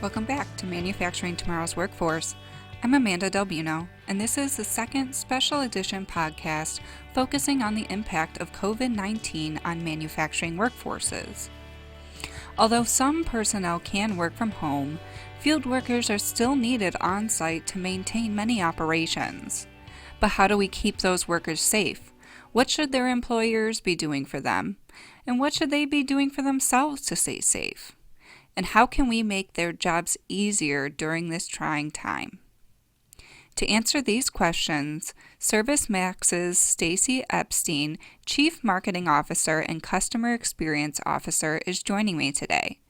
Welcome back to Manufacturing Tomorrow's Workforce. I'm Amanda Del Buno, and this is the second special edition podcast focusing on the impact of COVID-19 on manufacturing workforces. Although some personnel can work from home, field workers are still needed on site to maintain many operations. But how do we keep those workers safe? What should their employers be doing for them? And what should they be doing for themselves to stay safe? And how can we make their jobs easier during this trying time? To answer these questions, ServiceMax's Stacy Epstein, Chief Marketing Officer and Customer Experience Officer, is joining me today.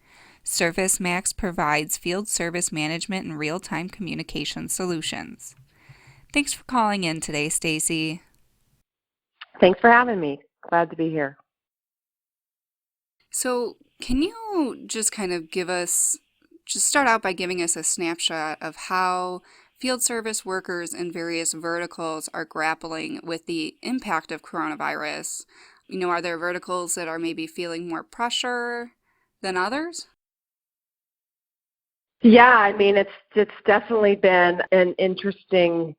ServiceMax provides field service management and real-time communication solutions. Thanks for calling in today, Stacy. Thanks for having me. Glad to be here. So, can you just kind of start out by giving us a snapshot of how field service workers in various verticals are grappling with the impact of coronavirus? Are there verticals that are maybe feeling more pressure than others? Yeah, it's definitely been an interesting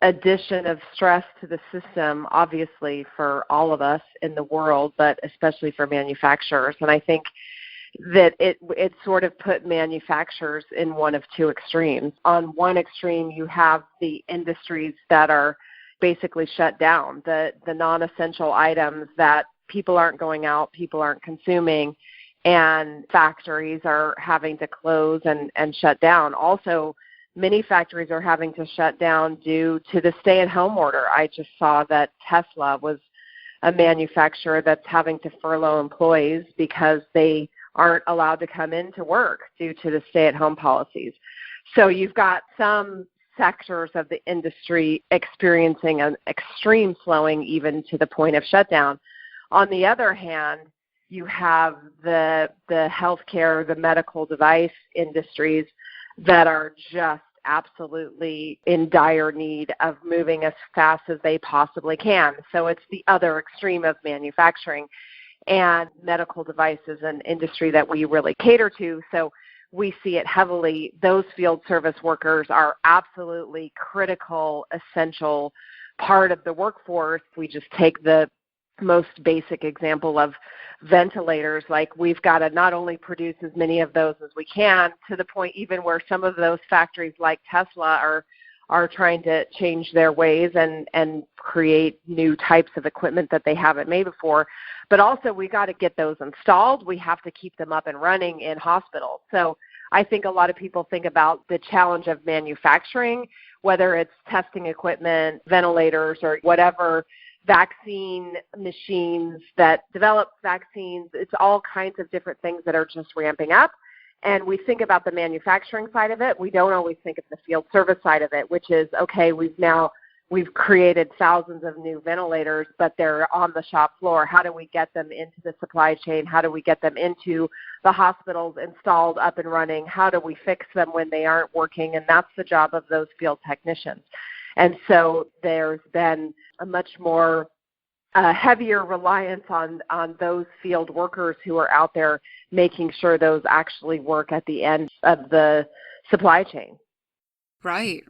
addition of stress to the system, obviously for all of us in the world, but especially for manufacturers. And I think that it sort of put manufacturers in one of two extremes. On one extreme, you have the industries that are basically shut down, the non-essential items that people aren't going out, people aren't consuming, and factories are having to close and shut down. Also, many factories are having to shut down due to the stay-at-home order. I just saw that Tesla was a manufacturer that's having to furlough employees because they aren't allowed to come into work due to the stay-at-home policies. So you've got some sectors of the industry experiencing an extreme slowing, even to the point of shutdown. On the other hand, you have the healthcare, the medical device industries that are just absolutely in dire need of moving as fast as they possibly can. So it's the other extreme of manufacturing, and medical devices, an industry that we really cater to. So we see it heavily. Those field service workers are absolutely critical, essential part of the workforce. We just take the most basic example of ventilators. Like, we've got to not only produce as many of those as we can, to the point even where some of those factories like Tesla are trying to change their ways and create new types of equipment that they haven't made before. But also, we got to get those installed. We have to keep them up and running in hospitals. So I think a lot of people think about the challenge of manufacturing, whether it's testing equipment, ventilators, or whatever, vaccine machines that develop vaccines. It's all kinds of different things that are just ramping up. And we think about the manufacturing side of it. We don't always think of the field service side of it, which is, okay, we've created thousands of new ventilators, but they're on the shop floor. How do we get them into the supply chain? How do we get them into the hospitals, installed, up and running? How do we fix them when they aren't working? And that's the job of those field technicians. And so there's been a much more heavier reliance on those field workers who are out there making sure those actually work at the end of the supply chain. Right.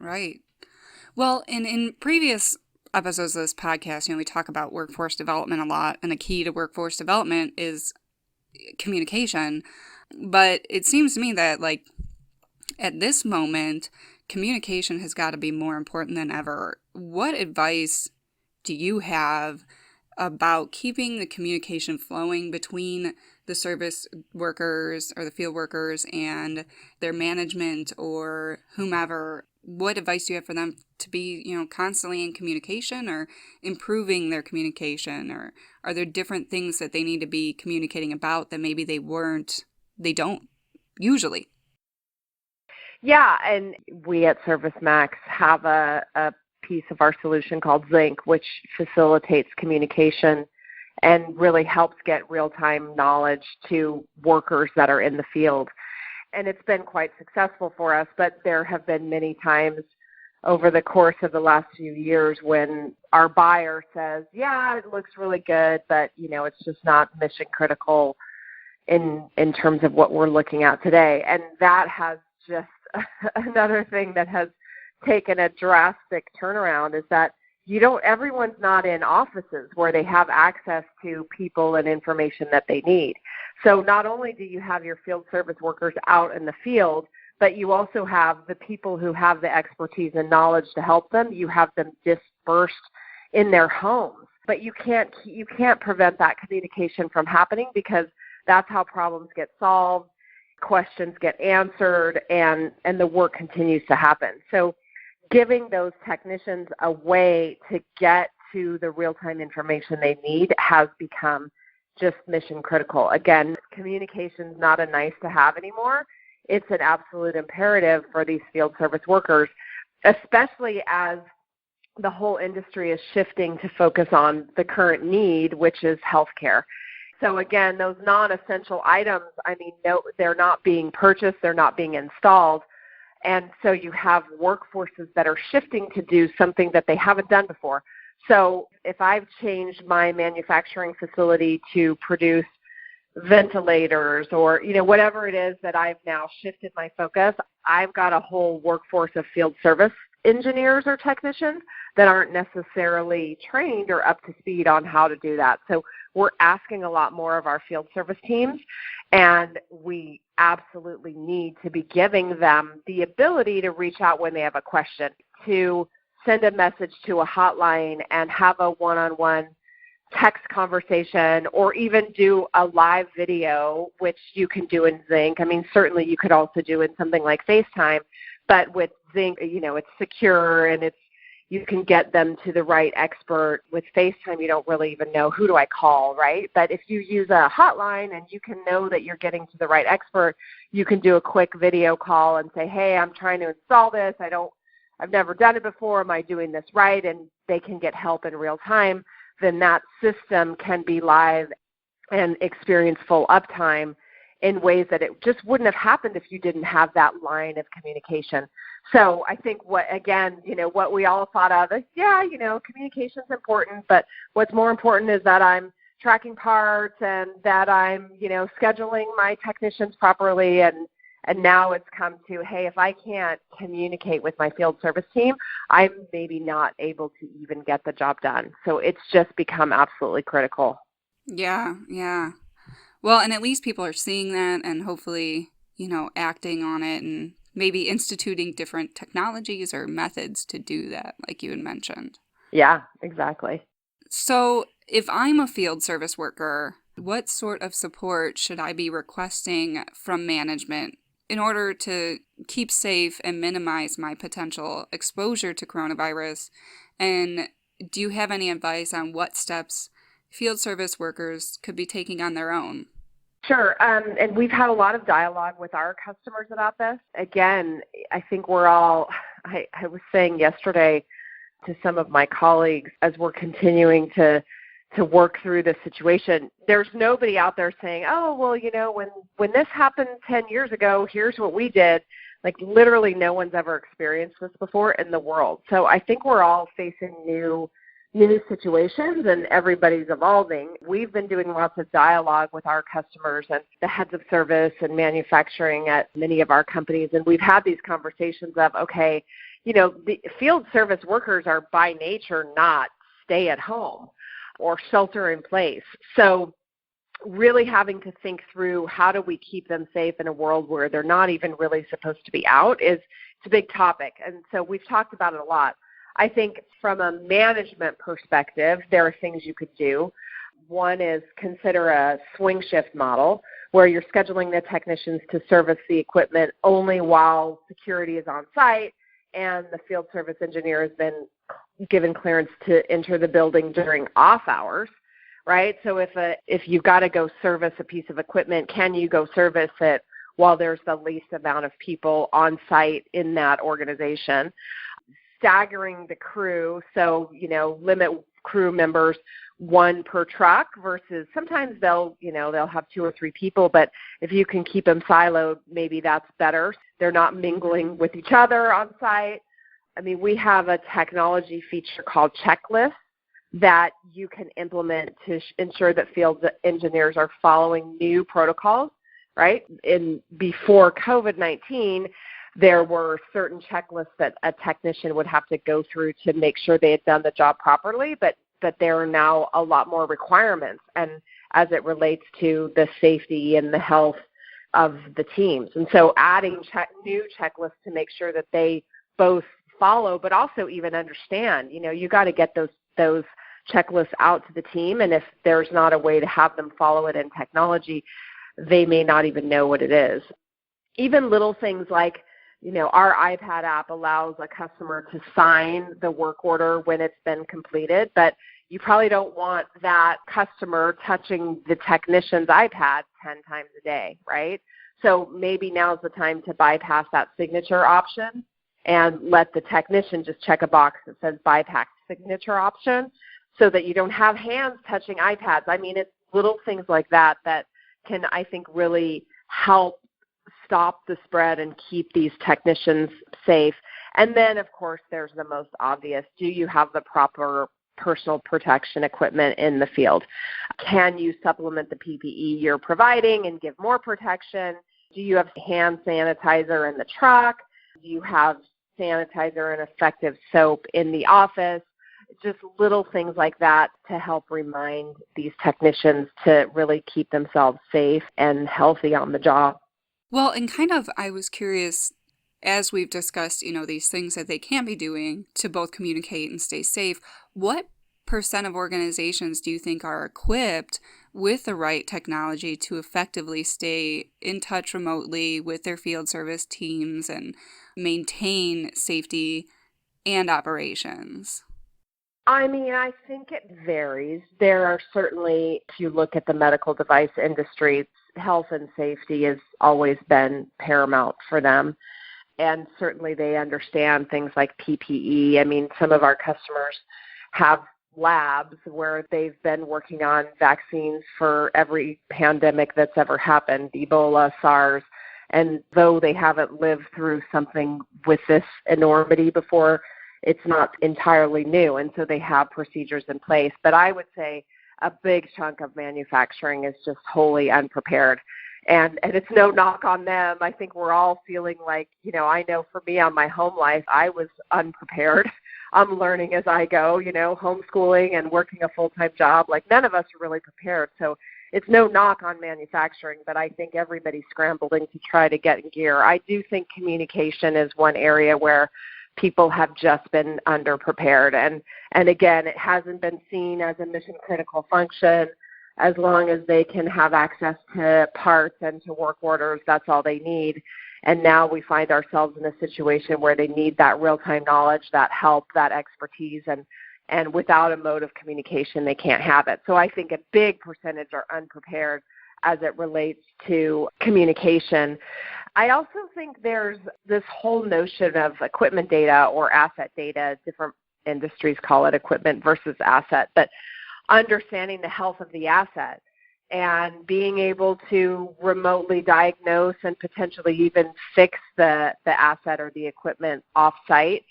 Well, in previous episodes of this podcast, we talk about workforce development a lot, and a key to workforce development is communication. But it seems to me that, at this moment, communication has got to be more important than ever. What advice do you have about keeping the communication flowing between the service workers or the field workers and their management or whomever? What advice do you have for them to be, constantly in communication or improving their communication? Or are there different things that they need to be communicating about that maybe they don't usually? Yeah, and we at ServiceMax have a piece of our solution called Zinc, which facilitates communication and really helps get real-time knowledge to workers that are in the field. And it's been quite successful for us, but there have been many times over the course of the last few years when our buyer says, yeah, it looks really good, but, it's just not mission critical in terms of what we're looking at today. And that has just another thing that has taken a drastic turnaround is that everyone's not in offices where they have access to people and information that they need. So not only do you have your field service workers out in the field, but you also have the people who have the expertise and knowledge to help them. You have them dispersed in their homes. But you can't prevent that communication from happening, because that's how problems get solved, questions get answered, and the work continues to happen. So giving those technicians a way to get to the real-time information they need has become just mission critical. Again, communication is not a nice to have anymore. It's an absolute imperative for these field service workers, especially as the whole industry is shifting to focus on the current need, which is healthcare. So again, those non-essential items, no, they're not being purchased, they're not being installed. And so you have workforces that are shifting to do something that they haven't done before. So if I've changed my manufacturing facility to produce ventilators or, whatever it is that I've now shifted my focus, I've got a whole workforce of field service engineers or technicians that aren't necessarily trained or up to speed on how to do that. So we're asking a lot more of our field service teams, and we absolutely need to be giving them the ability to reach out when they have a question, to send a message to a hotline and have a one-on-one text conversation, or even do a live video, which you can do in Zinc. Certainly you could also do in something like FaceTime, but with Zinc, it's secure and you can get them to the right expert. With FaceTime, you don't really even know who do I call, right? But if you use a hotline and you can know that you're getting to the right expert, you can do a quick video call and say, hey, I'm trying to install this. I've never done it before. Am I doing this right? And they can get help in real time. Then that system can be live and experience full uptime in ways that it just wouldn't have happened if you didn't have that line of communication. So I think what we all thought of is, communication's important, but what's more important is that I'm tracking parts and that I'm, scheduling my technicians properly. And now it's come to, hey, if I can't communicate with my field service team, I'm maybe not able to even get the job done. So it's just become absolutely critical. Yeah. Well, and at least people are seeing that and hopefully, acting on it and maybe instituting different technologies or methods to do that, like you had mentioned. Yeah, exactly. So if I'm a field service worker, what sort of support should I be requesting from management in order to keep safe and minimize my potential exposure to coronavirus? And do you have any advice on what steps field service workers could be taking on their own? Sure. And we've had a lot of dialogue with our customers about this. Again, I think I was saying yesterday to some of my colleagues, as we're continuing to work through this situation, there's nobody out there saying, oh, well, when this happened 10 years ago, here's what we did. Like literally no one's ever experienced this before in the world. So I think we're all facing new situations and everybody's evolving. We've been doing lots of dialogue with our customers and the heads of service and manufacturing at many of our companies. And we've had these conversations of, okay, the field service workers are by nature not stay at home or shelter in place. So really having to think through how do we keep them safe in a world where they're not even really supposed to be out it's a big topic. And so we've talked about it a lot. I think from a management perspective, there are things you could do. One is consider a swing shift model where you're scheduling the technicians to service the equipment only while security is on site and the field service engineer has been given clearance to enter the building during off hours, right? So if you've got to go service a piece of equipment, can you go service it while there's the least amount of people on site in that organization? Staggering the crew, so, limit crew members one per truck versus sometimes they'll have 2 or 3 people, but if you can keep them siloed, maybe that's better. They're not mingling with each other on site. We have a technology feature called Checklist that you can implement to ensure that field engineers are following new protocols, right? Before COVID-19, there were certain checklists that a technician would have to go through to make sure they had done the job properly, but there are now a lot more requirements, and as it relates to the safety and the health of the teams. And so adding new checklists to make sure that they both follow, but also even understand, you got to get those checklists out to the team, and if there's not a way to have them follow it in technology, they may not even know what it is. Even little things like, our iPad app allows a customer to sign the work order when it's been completed, but you probably don't want that customer touching the technician's iPad 10 times a day, right? So maybe now's the time to bypass that signature option and let the technician just check a box that says bypass signature option so that you don't have hands touching iPads. I mean, it's little things like that can, I think, really help stop the spread and keep these technicians safe. And then, of course, there's the most obvious. Do you have the proper personal protection equipment in the field? Can you supplement the PPE you're providing and give more protection? Do you have hand sanitizer in the truck? Do you have sanitizer and effective soap in the office? Just little things like that to help remind these technicians to really keep themselves safe and healthy on the job. Well, and I was curious, as we've discussed, these things that they can be doing to both communicate and stay safe, what percent of organizations do you think are equipped with the right technology to effectively stay in touch remotely with their field service teams and maintain safety and operations? I mean, I think it varies. There are certainly, if you look at the medical device industry, health and safety has always been paramount for them. And certainly they understand things like PPE. I mean, some of our customers have labs where they've been working on vaccines for every pandemic that's ever happened, Ebola, SARS. And though they haven't lived through something with this enormity before, it's not entirely new, and so they have procedures in place. But I would say a big chunk of manufacturing is just wholly unprepared. And it's no knock on them. I think we're all feeling like, I know for me on my home life, I was unprepared. I'm learning as I go, homeschooling and working a full-time job. Like none of us are really prepared. So it's no knock on manufacturing, but I think everybody's scrambling to try to get in gear. I do think communication is one area where people have just been underprepared. And again, it hasn't been seen as a mission critical function. As long as they can have access to parts and to work orders, that's all they need. And now we find ourselves in a situation where they need that real-time knowledge, that help, that expertise, and without a mode of communication, they can't have it. So I think a big percentage are unprepared as it relates to communication. I also think there's this whole notion of equipment data or asset data. Different industries call it equipment versus asset, but understanding the health of the asset and being able to remotely diagnose and potentially even fix the asset or the equipment off-site.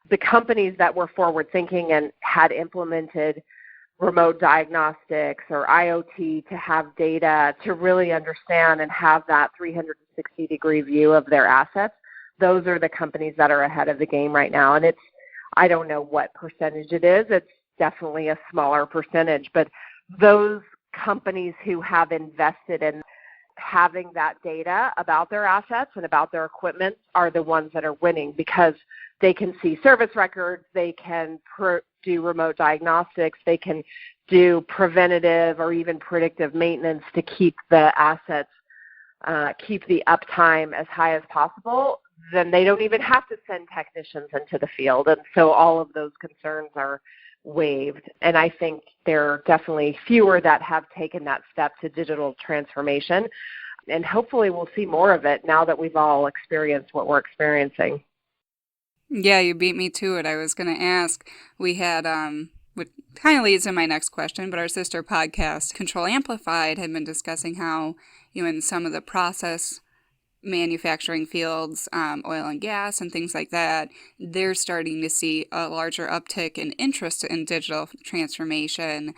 The companies that were forward-thinking and had implemented remote diagnostics or IoT to have data to really understand and have that 360-degree view of their assets, those are the companies that are ahead of the game right now. And I don't know what percentage it is. It's definitely a smaller percentage. But those companies who have invested in having that data about their assets and about their equipment are the ones that are winning because they can see service records, they can do remote diagnostics, they can do preventative or even predictive maintenance to keep the assets, keep the uptime as high as possible. Then they don't even have to send technicians into the field. And so all of those concerns are waived. And I think there are definitely fewer that have taken that step to digital transformation. And hopefully we'll see more of it now that we've all experienced what we're experiencing. Yeah, you beat me to it. I was going to ask, we had, which kind of leads to my next question, but our sister podcast, Control Amplified, had been discussing how, in some of the process manufacturing fields, oil and gas and things like that, they're starting to see a larger uptick in interest in digital transformation.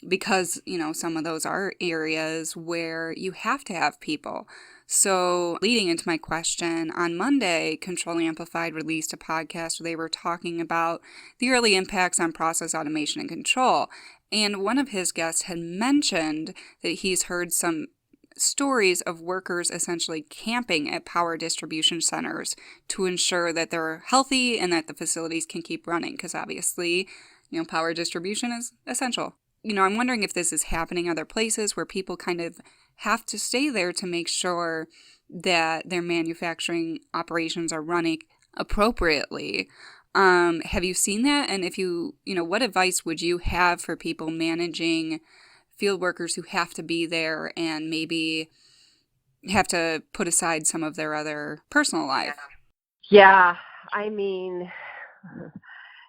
because, some of those are areas where you have to have people. So leading into my question, on Monday, Control Amplified released a podcast where they were talking about the early impacts on process automation and control. And one of his guests had mentioned that he's heard some stories of workers essentially camping at power distribution centers to ensure that they're healthy and that the facilities can keep running, because obviously, power distribution is essential. I'm wondering if this is happening other places where people kind of have to stay there to make sure that their manufacturing operations are running appropriately. Have you seen that? And if what advice would you have for people managing field workers who have to be there and maybe have to put aside some of their other personal life? Yeah, I mean,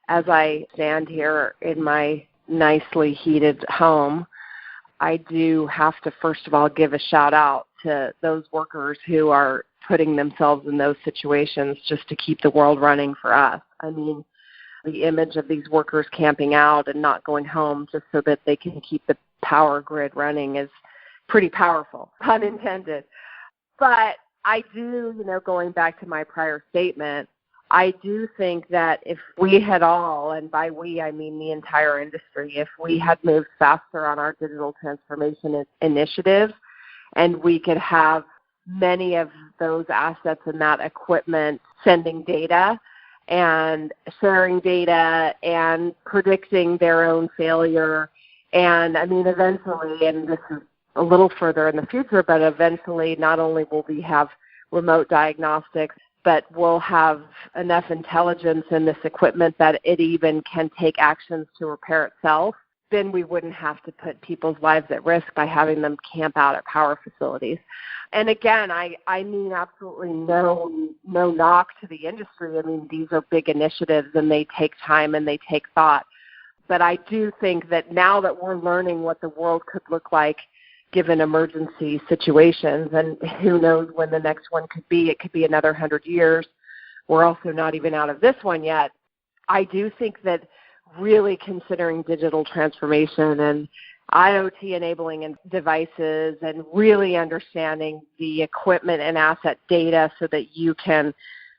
as I stand here in my nicely heated home, I do have to, first of all, give a shout out to those workers who are putting themselves in those situations just to keep the world running for us. I mean, the image of these workers camping out and not going home just so that they can keep the power grid running is pretty powerful, pun intended. But I do, going back to my prior statement, I do think that if we had all, and by we I mean the entire industry, if we had moved faster on our digital transformation initiatives and we could have many of those assets and that equipment sending data and sharing data and predicting their own failure, and I mean eventually, and this is a little further in the future, but eventually not only will we have remote diagnostics, but we'll have enough intelligence in this equipment that it even can take actions to repair itself, then we wouldn't have to put people's lives at risk by having them camp out at power facilities. And again, I mean absolutely no knock to the industry. I mean, these are big initiatives and they take time and they take thought. But I do think that now that we're learning what the world could look like given emergency situations, and who knows when the next one could be. It could be another 100 years. We're also not even out of this one yet. I do think that really considering digital transformation and IoT enabling devices and really understanding the equipment and asset data so that you can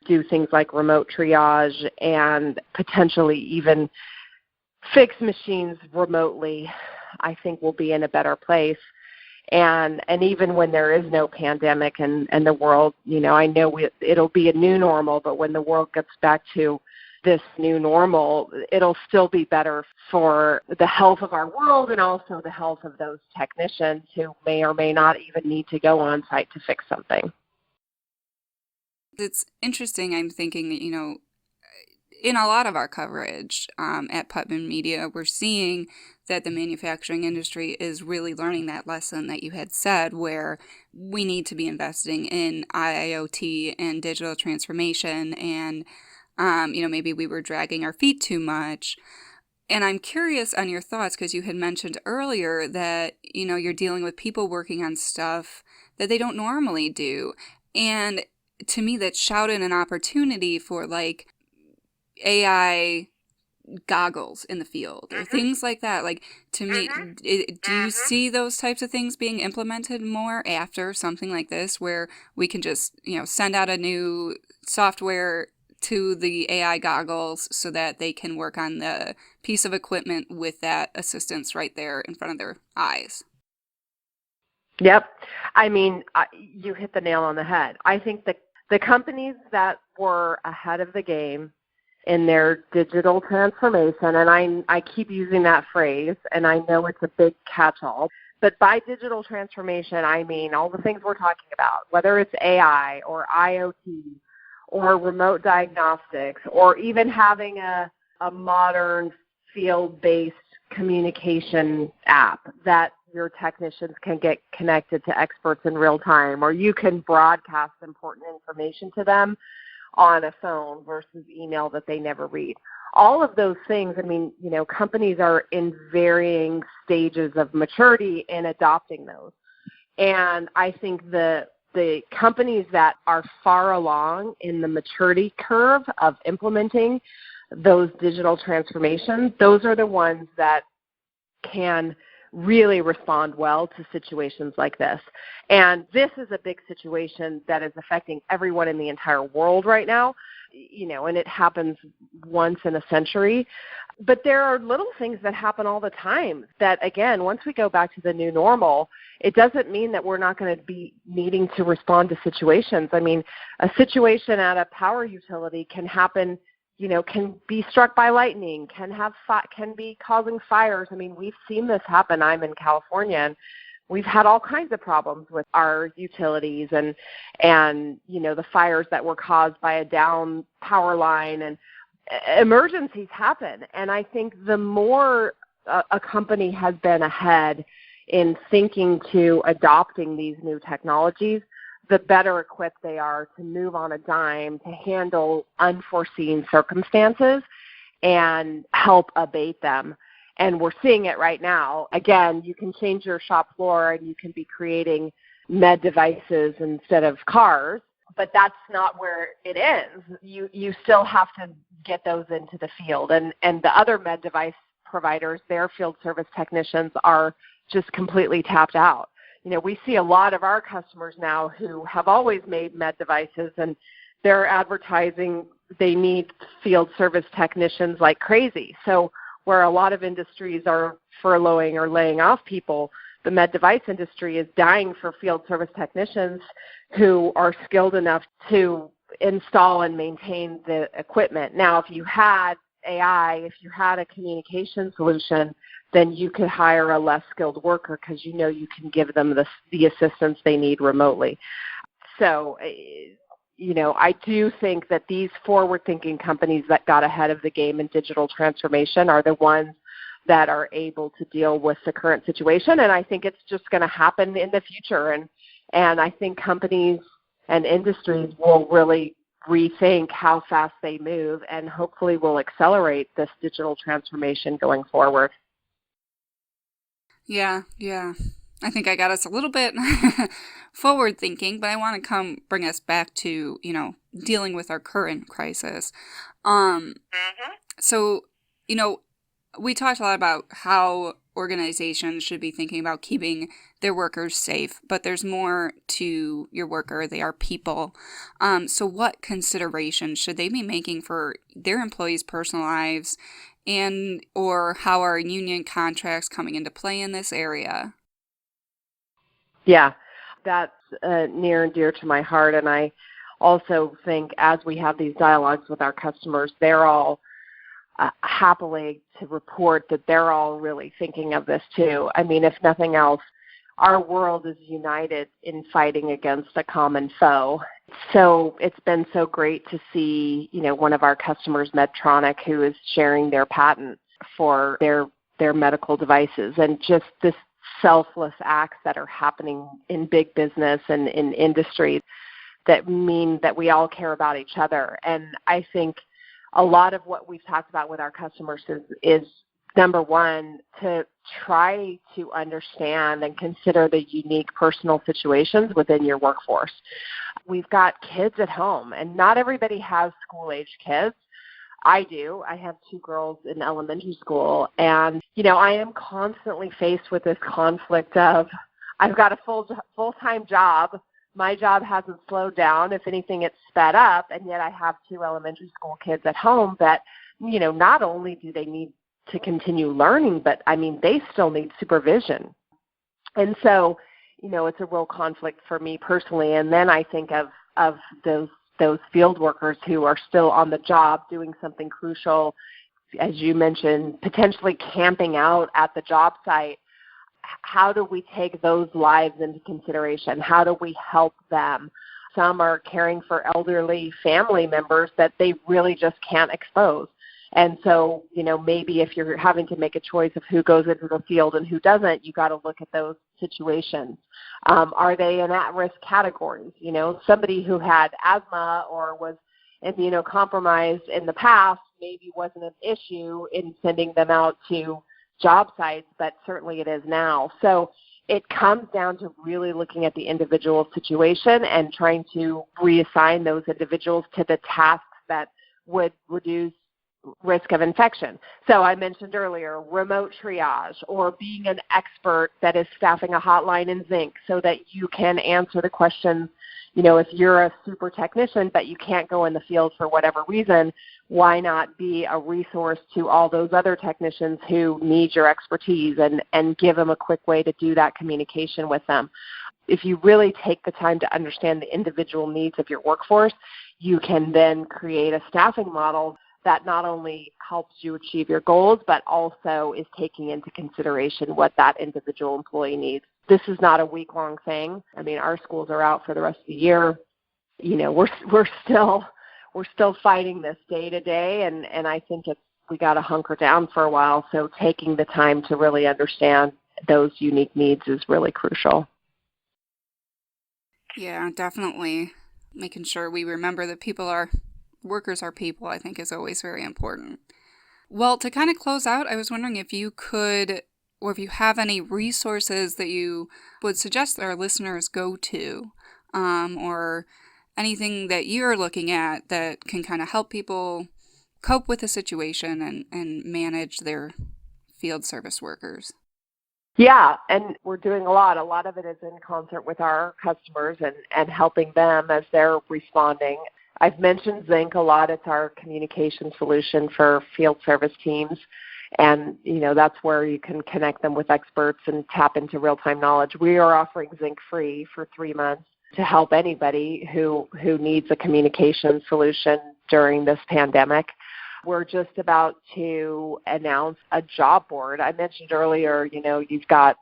do things like remote triage and potentially even fix machines remotely, I think we'll be in a better place. And even when there is no pandemic and the world, I know it'll be a new normal, but when the world gets back to this new normal, it'll still be better for the health of our world and also the health of those technicians who may or may not even need to go on site to fix something. It's interesting. I'm thinking, in a lot of our coverage at Putman Media, we're seeing that the manufacturing industry is really learning that lesson that you had said, where we need to be investing in IoT and digital transformation, and maybe we were dragging our feet too much. And I'm curious on your thoughts, because you had mentioned earlier that you're dealing with people working on stuff that they don't normally do, and to me that shouted an opportunity for like AI goggles in the field or things like that. Like, to me, do you see those types of things being implemented more after something like this, where we can just, send out a new software to the AI goggles so that they can work on the piece of equipment with that assistance right there in front of their eyes? Yep. I mean, you hit the nail on the head. I think that the companies that were ahead of the game in their digital transformation, and I keep using that phrase, and I know it's a big catch-all, but by digital transformation, I mean all the things we're talking about, whether it's AI or IoT or remote diagnostics or even having a modern field-based communication app that your technicians can get connected to experts in real time, or you can broadcast important information to them on a phone versus email that they never read. All of those things, I mean, companies are in varying stages of maturity in adopting those. And I think the companies that are far along in the maturity curve of implementing those digital transformations, those are the ones that can really respond well to situations like this. And this is a big situation that is affecting everyone in the entire world right now, and it happens once in a century. But there are little things that happen all the time that, again, once we go back to the new normal, it doesn't mean that we're not going to be needing to respond to situations. I mean, a situation at a power utility can happen, can be struck by lightning, can be causing fires. I mean, we've seen this happen. I'm in California, and we've had all kinds of problems with our utilities and the fires that were caused by a down power line, and emergencies happen. And I think the more a company has been ahead in thinking to adopting these new technologies, the better equipped they are to move on a dime to handle unforeseen circumstances and help abate them. And we're seeing it right now. Again, you can change your shop floor and you can be creating med devices instead of cars, but that's not where it ends. You still have to get those into the field. And the other med device providers, their field service technicians are just completely tapped out. We see a lot of our customers now who have always made med devices, and they're advertising they need field service technicians like crazy. So where a lot of industries are furloughing or laying off people, the med device industry is dying for field service technicians who are skilled enough to install and maintain the equipment. Now, if you had AI, if you had a communication solution, then you could hire a less skilled worker because you can give them the assistance they need remotely. So, I do think that these forward-thinking companies that got ahead of the game in digital transformation are the ones that are able to deal with the current situation, and I think it's just going to happen in the future. And I think companies and industries will really rethink how fast they move, and hopefully will accelerate this digital transformation going forward. Yeah. I think I got us a little bit forward thinking, but I want to bring us back to, dealing with our current crisis. So, we talked a lot about how organizations should be thinking about keeping their workers safe, but there's more to your worker. They are people. So what considerations should they be making for their employees' personal lives, or how are union contracts coming into play in this area? Yeah, that's near and dear to my heart. And I also think as we have these dialogues with our customers, they're all happily to report that they're all really thinking of this too. I mean, if nothing else, our world is united in fighting against a common foe. So it's been so great to see, one of our customers, Medtronic, who is sharing their patent for their medical devices, and just this selfless acts that are happening in big business and in industry that mean that we all care about each other. And I think a lot of what we've talked about with our customers is number one, to try to understand and consider the unique personal situations within your workforce. We've got kids at home, and not everybody has school-age kids. I do. I have 2 girls in elementary school, and, I am constantly faced with this conflict of I've got a full-time job. My job hasn't slowed down. If anything, it's sped up, and yet I have 2 elementary school kids at home that, not only do they need to continue learning, but, they still need supervision. And so, it's a real conflict for me personally. And then I think of those field workers who are still on the job doing something crucial, as you mentioned, potentially camping out at the job site. How do we take those lives into consideration? How do we help them? Some are caring for elderly family members that they really just can't expose. And so, maybe if you're having to make a choice of who goes into the field and who doesn't, you got to look at those situations. Are they in at-risk categories? Somebody who had asthma or was immunocompromised in the past maybe wasn't an issue in sending them out to job sites, but certainly it is now. So it comes down to really looking at the individual situation and trying to reassign those individuals to the tasks that would reduce risk of infection. So I mentioned earlier, remote triage or being an expert that is staffing a hotline in Zinc so that you can answer the questions. If you're a super technician but you can't go in the field for whatever reason, why not be a resource to all those other technicians who need your expertise and give them a quick way to do that communication with them? If you really take the time to understand the individual needs of your workforce, you can then create a staffing model that not only helps you achieve your goals, but also is taking into consideration what that individual employee needs. This is not a week-long thing. I mean, our schools are out for the rest of the year. We're still fighting this day to day, and I think we got to hunker down for a while. So taking the time to really understand those unique needs is really crucial. Yeah, definitely. Making sure we remember that workers are people, I think, is always very important. Well, to kind of close out, I was wondering if you could, or if you have any resources that you would suggest that our listeners go to, or anything that you're looking at that can kind of help people cope with the situation and manage their field service workers. Yeah, and we're doing a lot. A lot of it is in concert with our customers and helping them as they're responding. I've mentioned Zinc a lot. It's our communication solution for field service teams. And, that's where you can connect them with experts and tap into real-time knowledge. We are offering Zinc free for 3 months to help anybody who needs a communication solution during this pandemic. We're just about to announce a job board. I mentioned earlier, you've got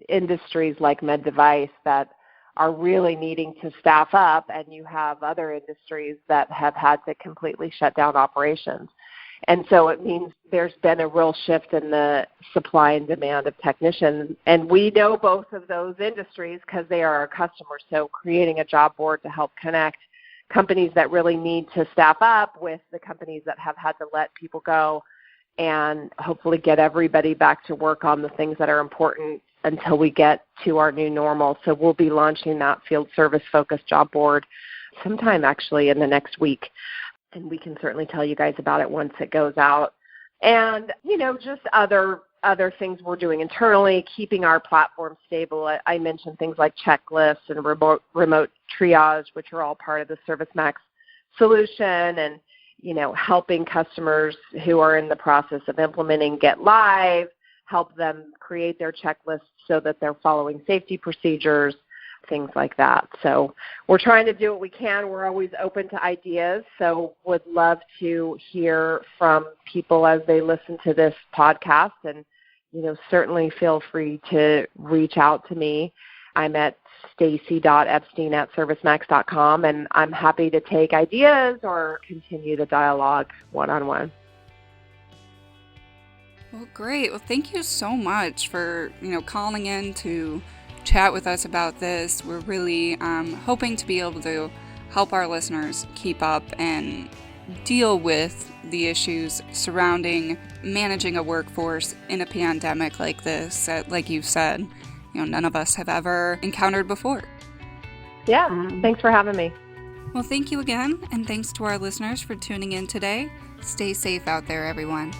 industries like med device that are really needing to staff up, and you have other industries that have had to completely shut down operations. And so it means there's been a real shift in the supply and demand of technicians. And we know both of those industries because they are our customers. So creating a job board to help connect companies that really need to staff up with the companies that have had to let people go, and hopefully get everybody back to work on the things that are important until we get to our new normal. So we'll be launching that field service focused job board sometime actually in the next week. And we can certainly tell you guys about it once it goes out. And, just other things we're doing internally, keeping our platform stable. I mentioned things like checklists and remote triage, which are all part of the ServiceMax solution, and, helping customers who are in the process of implementing get live, help them create their checklists so that they're following safety procedures, things like that. So we're trying to do what we can. We're always open to ideas, so would love to hear from people as they listen to this podcast, and certainly feel free to reach out to me. I'm at stacy.epstein@servicemax.com, and I'm happy to take ideas or continue the dialogue one-on-one. Well, great. Well, thank you so much for, calling in to chat with us about this. We're really hoping to be able to help our listeners keep up and deal with the issues surrounding managing a workforce in a pandemic like this that, like you said, none of us have ever encountered before. Yeah, thanks for having me. Well, thank you again, and thanks to our listeners for tuning in today. Stay safe out there, everyone.